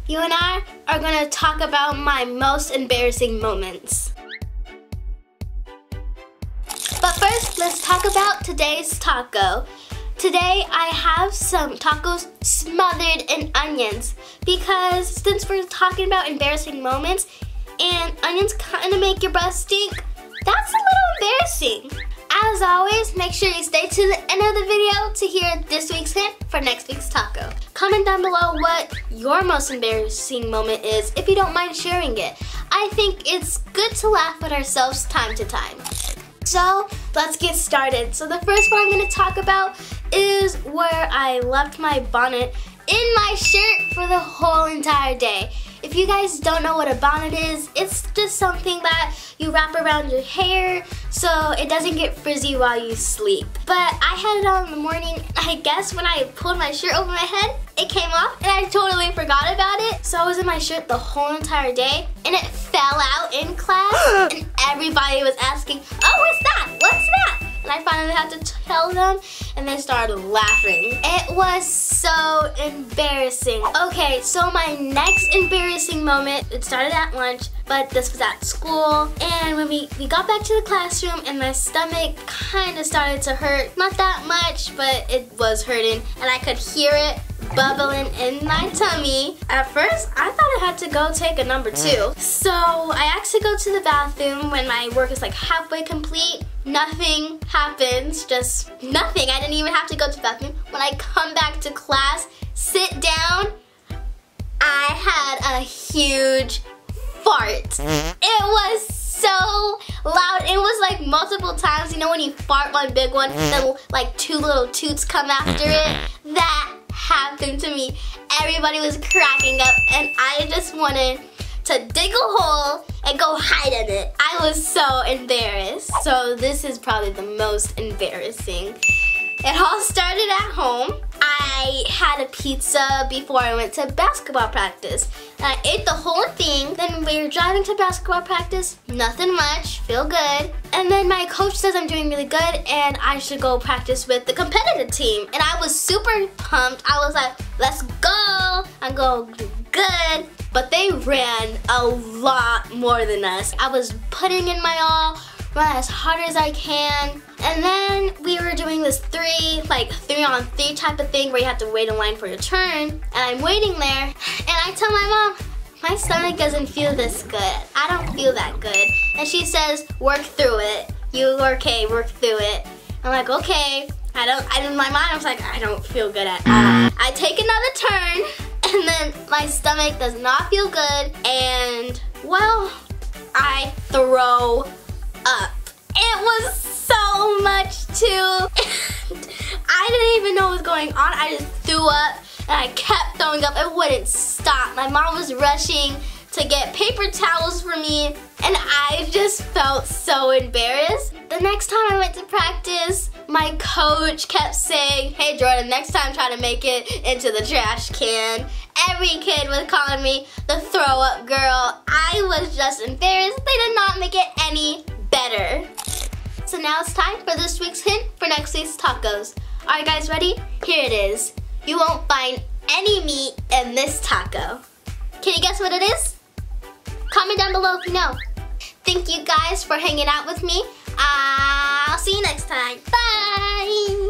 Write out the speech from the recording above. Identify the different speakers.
Speaker 1: you and I are gonna talk about my most embarrassing moments. But first, let's talk about today's taco. Today, I have some tacos smothered in onions because since we're talking about embarrassing moments and onions kind of make your breath stink, that's a little embarrassing. As always, make sure you stay to the end of the video to hear this week's hint for next week's taco. Comment down below what your most embarrassing moment is if you don't mind sharing it. I think it's good to laugh at ourselves time to time. So let's get started. So the first one I'm going to talk about is where I left my bonnet in my shirt for the whole entire day. If you guys don't know what a bonnet is, it's just something that you wrap around your hair so it doesn't get frizzy while you sleep. But I had it on in the morning. I guess when I pulled my shirt over my head, it came off and I totally forgot about it. So I was in my shirt the whole entire day and it fell out in class and everybody was asking, oh, what's that? What's that? And I finally had to tell them and they started laughing. It was so embarrassing. Okay, so my next embarrassing moment, it started at lunch, but this was at school. And when we got back to the classroom and my stomach kind of started to hurt. Not that much, but it was hurting. And I could hear it bubbling in my tummy. At first, I thought I had to go take a number 2. So I actually go to the bathroom when my work is like halfway complete. Nothing happens, just nothing. I didn't even have to go to the bathroom. When I come back to class, sit down, I had a huge fart. It was so loud. It was like multiple times. You know when you fart one big one, then like 2 little toots come after it? That happened to me. Everybody was cracking up and I just wanted to dig a hole and go hide in it. I was so embarrassed. So this is probably the most embarrassing. It all started at home. I had a pizza before I went to basketball practice. And I ate the whole thing. Then we were driving to basketball practice. Nothing much, feel good. And then my coach says I'm doing really good and I should go practice with the competitive team. And I was super pumped. I was like, let's go. I'm going to do good. But they ran a lot more than us. I was putting in my all, run as hard as I can. And then we were doing this 3-on-3 type of thing where you have to wait in line for your turn. And I'm waiting there and I tell my mom, my stomach doesn't feel this good. I don't feel that good. And she says, work through it. You're okay, work through it. I'm like, okay. In my mind I was like, I don't feel good at all. I take another turn and then my stomach does not feel good and, well, I throw up. It was so much too. I didn't even know what was going on. I just threw up and I kept throwing up. It wouldn't stop. My mom was rushing to get paper towels for me and I just felt so embarrassed. The next time I went to practice, my coach kept saying, hey Jordyn, next time try to make it into the trash can. Every kid was calling me the throw up girl. I was just embarrassed. They did not make it any better. So now it's time for this week's hint for next week's tacos. Alright guys, ready? Here it is. You won't find any meat in this taco. Can you guess what it is? Comment down below if you know. Thank you guys for hanging out with me. I'll see you next time. Bye!